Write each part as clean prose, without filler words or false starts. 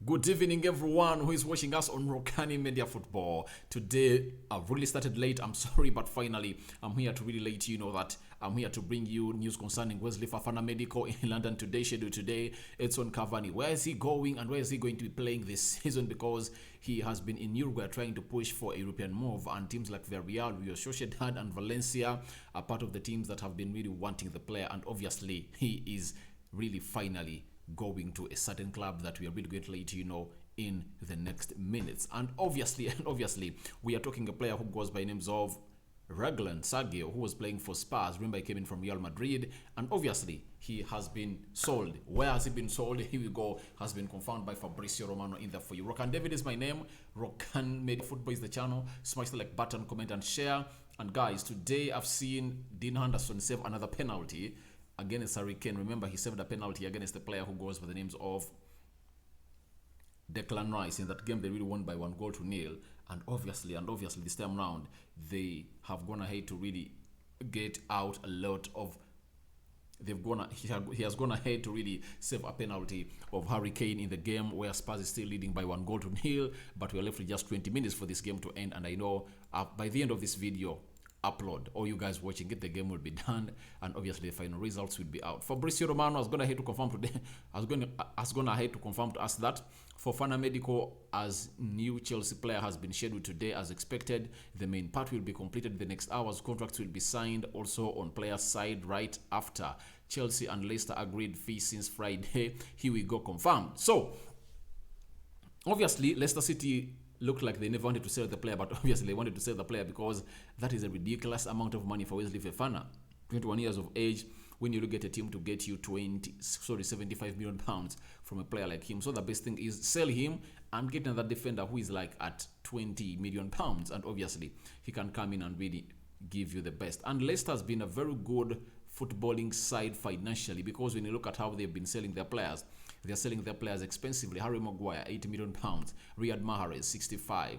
Good evening, everyone who is watching us on Rokani Media Football. Today, I've really started late. I'm sorry, but finally, I'm here to really let you know that I'm here to bring you news concerning Wesley Fofana Medical in London today. Schedule today, Edinson Cavani. Where is he going and where is he going to be playing this season? Because he has been in Uruguay trying to push for a European move, and teams like Villarreal, Real Sociedad, and Valencia are part of the teams that have been really wanting the player. And obviously, he is really finally going to a certain club that we are really going to let you know in the next minutes. And obviously, we are talking a player who goes by names of Reguilón, Sergio, who was playing for Spurs. Remember, he came in from Real Madrid, and obviously he has been sold. Where has he been sold? Here we go. Has been confirmed by FABRIZIO Romano in there for you. Rokan David is my name. Rokan Media Football is the channel. Smash the like button, comment, and share. And guys, today I've seen Dean Henderson save another penalty against Harry Kane. Remember, he saved a penalty against the player who goes by the names of Declan Rice. In that game, they really won by 1-0. And obviously, this time round, they have gone ahead to really get out a lot of. He has gone ahead to really save a penalty of Harry Kane in the game where Spurs is still leading by 1-0. But we're left with just 20 minutes for this game to end. And I know by the end of this video, upload, or you guys watching it, the game will be done, and obviously the final results will be out. FABRIZIO Romano has gone ahead to confirm today. has gone ahead to confirm to us that Fofana Medical as new Chelsea player has been scheduled today as expected. The main part will be completed in the next hours. Contracts will be signed also on players' side right after. Chelsea and Leicester agreed fee since Friday. Here we go, confirmed. So obviously Leicester City looked like they never wanted to sell the player, but obviously they wanted to sell the player because that is a ridiculous amount of money for Wesley Fofana. 21 years of age, when you look at a team to get you 75 million pounds from a player like him. So the best thing is sell him and get another defender who is like at 20 million pounds, and obviously he can come in and really give you the best. And Leicester has been a very good footballing side financially, because when you look at how they've been selling their players, they're selling their players expensively. Harry Maguire, 80 million pounds. Riyad Mahrez, 65.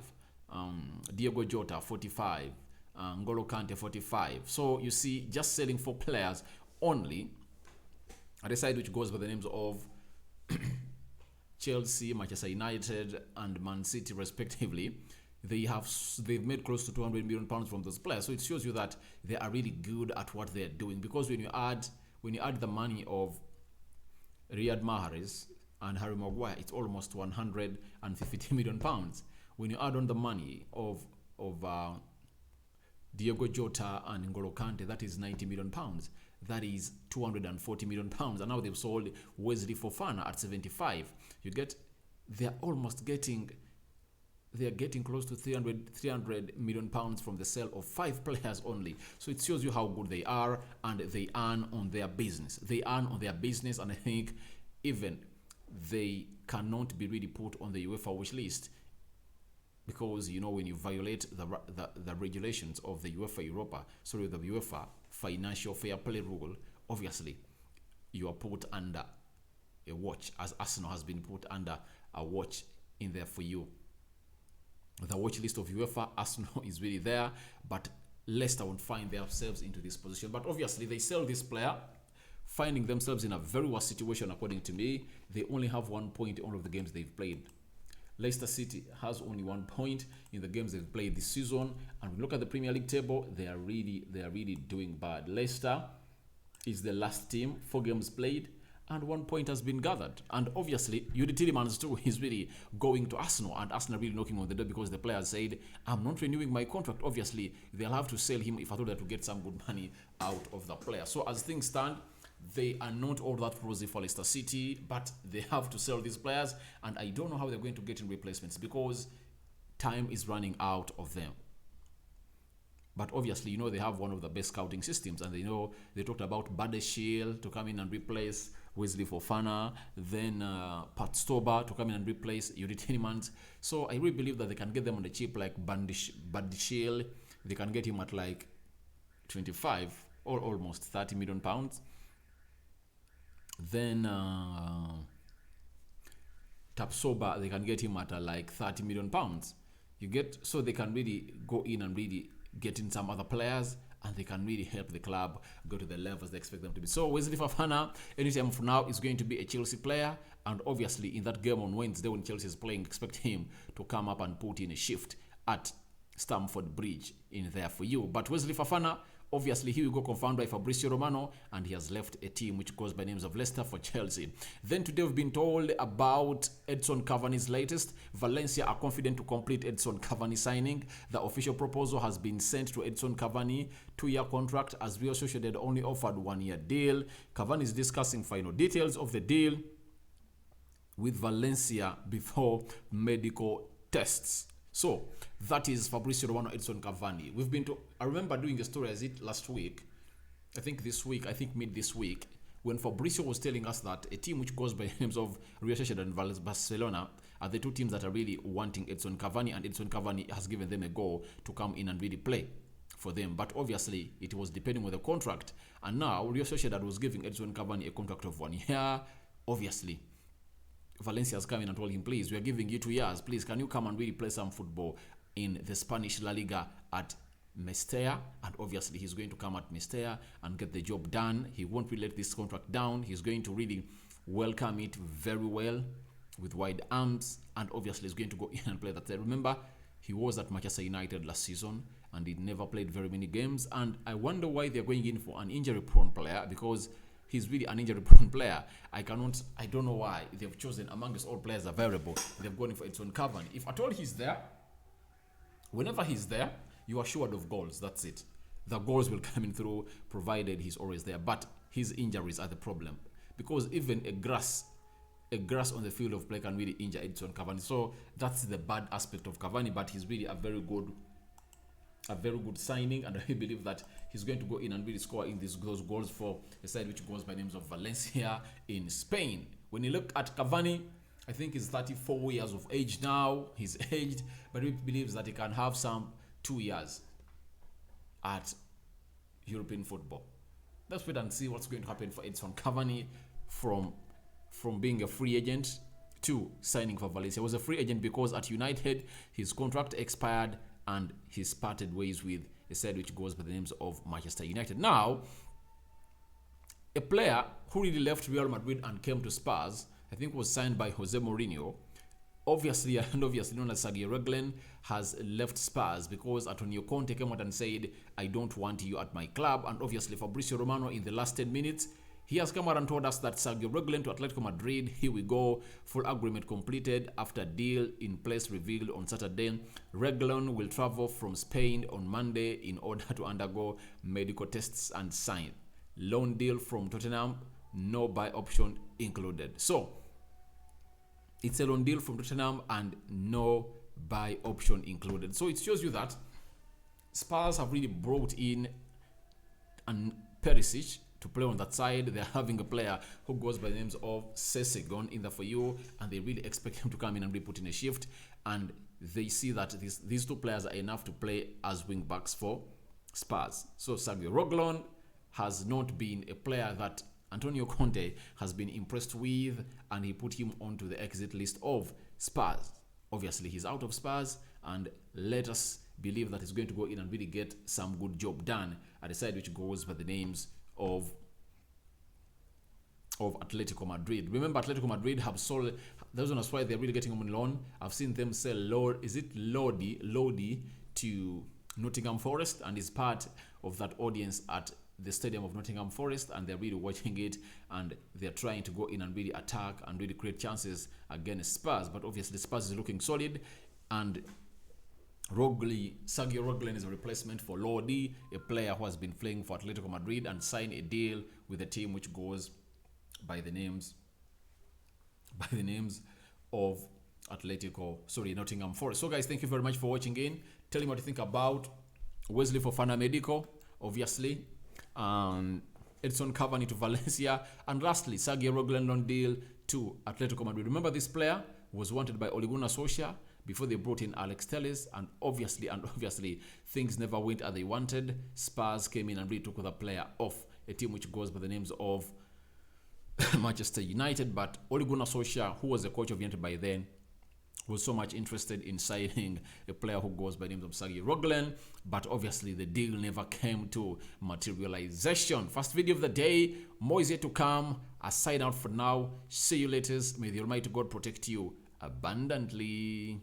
Diego Jota, 45. N'Golo Kante, 45. So you see, just selling for players only at a side which goes by the names of Chelsea, Manchester United, and Man City, respectively. They've made close to 200 million pounds from those players. So it shows you that they are really good at what they're doing. Because when you add the money of Riyad Mahrez and Harry Maguire, it's almost 150 million pounds. When you add on the money of Diego Jota and N'Golo Kante, that is 90 million pounds. That is 240 million pounds. And now they've sold Wesley Fofana at 75. They're getting close to 300 million pounds from the sale of 5 players only. So it shows you how good they are, and they earn on their business. And I think even they cannot be really put on the UEFA wish list, because when you violate the regulations of the the UEFA financial fair play rule, obviously you are put under a watch, as Arsenal has been put under a watch in there for you. The watch list of UEFA, Arsenal is really there, but Leicester won't find themselves into this position. But obviously they sell this player, finding themselves in a very worse situation according to me. They only have 1 point in all of the games they've played. Leicester City has only 1 point in the games they've played this season. And when you look at the Premier League table, they are really doing bad. Leicester is the last team, 4 games played, and 1 point has been gathered. And obviously, Yuri Tillemans too is really going to Arsenal, and Arsenal really knocking on the door, because the player said, I'm not renewing my contract. Obviously, they'll have to sell him if I thought to get some good money out of the player. So as things stand, they are not all that rosy for Leicester City, but they have to sell these players, and I don't know how they're going to get in replacements, because time is running out of them. But obviously, they have one of the best scouting systems, and they talked about Badeshiel to come in and replace Wesley Fofana, then Pat Stober to come in and replace Yuri Tillemans. So I really believe that they can get them on the cheap, like Badeshiel. They can get him at like 25 or almost 30 million pounds. Then Tapsoba, they can get him at like 30 million pounds. So they can really go in and really get in some other players and they can really help the club go to the levels they expect them to be. So Wesley Fofana, anytime from now, is going to be a Chelsea player, and obviously in that game on Wednesday when Chelsea is playing, expect him to come up and put in a shift at Stamford Bridge in there for you. But Wesley Fofana, obviously, he will go confirmed by Fabrizio Romano, and he has left a team which goes by names of Leicester for Chelsea. Then today we've been told about Edinson Cavani's latest. Valencia are confident to complete Edinson Cavani signing. The official proposal has been sent to Edinson Cavani, 2-year contract, as Real Sociedad only offered 1-year deal. Cavani is discussing final details of the deal with Valencia before medical tests. So that is Fabrizio Romano, Edinson Cavani. We've been to, I remember doing a story as it last week, I think mid this week, when Fabrizio was telling us that a team which goes by the names of Real Sociedad and Barcelona are the two teams that are really wanting Edinson Cavani, and Edinson Cavani has given them a go to come in and really play for them. But obviously it was depending on the contract, and now Real Sociedad was giving Edinson Cavani a contract of 1 year. Obviously Valencia has come in and told him, please, we are giving you 2 years. Please, can you come and really play some football in the Spanish La Liga at Mestalla? And obviously, he's going to come at Mestalla and get the job done. He won't really let this contract down. He's going to really welcome it very well with wide arms. And obviously, he's going to go in and play that. Remember, he was at Manchester United last season and he never played very many games. And I wonder why they're going in for an injury-prone player, because he's really an injury-prone player. I don't know why they've chosen amongst all players available. They've gone for Edinson Cavani. If at all he's there, whenever he's there, you are assured of goals. That's it. The goals will come in through, provided he's always there. But his injuries are the problem, because even a grass on the field of play can really injure Edinson Cavani. So that's the bad aspect of Cavani. But he's really a very good signing, and I believe that he's going to go in and really score in those goals for a side which goes by names of Valencia in Spain. When you look at Cavani, I think he's 34 years of age now. He's aged, but he believes that he can have some 2 years at European football. Let's wait and see what's going to happen for Edinson Cavani from being a free agent to signing for Valencia. He was a free agent because at United his contract expired and he's parted ways with a side which goes by the names of Manchester United. Now, a player who really left Real Madrid and came to Spurs, I think was signed by Jose Mourinho. Obviously known as Sergio Reguilón, has left Spurs because Antonio Conte came out and said, I don't want you at my club. And obviously Fabrizio Romano, in the last 10 minutes, he has come out and told us that Sergio Reguilón to Atletico Madrid, here we go, full agreement completed after deal in place revealed on Saturday. Reguilón will travel from Spain on Monday in order to undergo medical tests and sign. Loan deal from Tottenham, no buy option included. So, it's a loan deal from Tottenham and no buy option included. So, it shows you that Spurs have really brought in Perisic to play on that side. They're having a player who goes by the names of Sesegon in there for you, and they really expect him to come in and be put in a shift, and they see that these two players are enough to play as wing backs for Spurs. So Sergio Reguilón has not been a player that Antonio Conte has been impressed with, and he put him onto the exit list of Spurs. Obviously he's out of Spurs, and let us believe that he's going to go in and really get some good job done at a side which goes by the names of Atletico Madrid. Remember, Atletico Madrid have sold, that's why they're really getting him on loan. I've seen them sell Lodi to Nottingham Forest, and is part of that audience at the stadium of Nottingham Forest, and they're really watching it, and they're trying to go in and really attack and really create chances against Spurs. But obviously Spurs is looking solid, and Sergio Reguilón is a replacement for Lodi, a player who has been playing for Atletico Madrid and signed a deal with a team which goes by the names of Nottingham Forest. So guys, thank you very much for watching in. Tell me what you think about Wesley Fofana medical, obviously, Edinson Cavani to Valencia, and lastly Sergio Reguilón loan deal to Atletico Madrid. Remember, this player was wanted by Ole Gunnar Solskjaer before they brought in Alex Telles, and obviously things never went as they wanted. Spurs came in and really took the player off a team which goes by the names of Manchester United. But Ole Gunnar Solskjaer, who was the coach of United by then, was so much interested in signing a player who goes by the name of Sergio Reguilón, but obviously the deal never came to materialization. First video of the day, more is yet to come. I sign out for now. See you later. May the Almighty God protect you abundantly.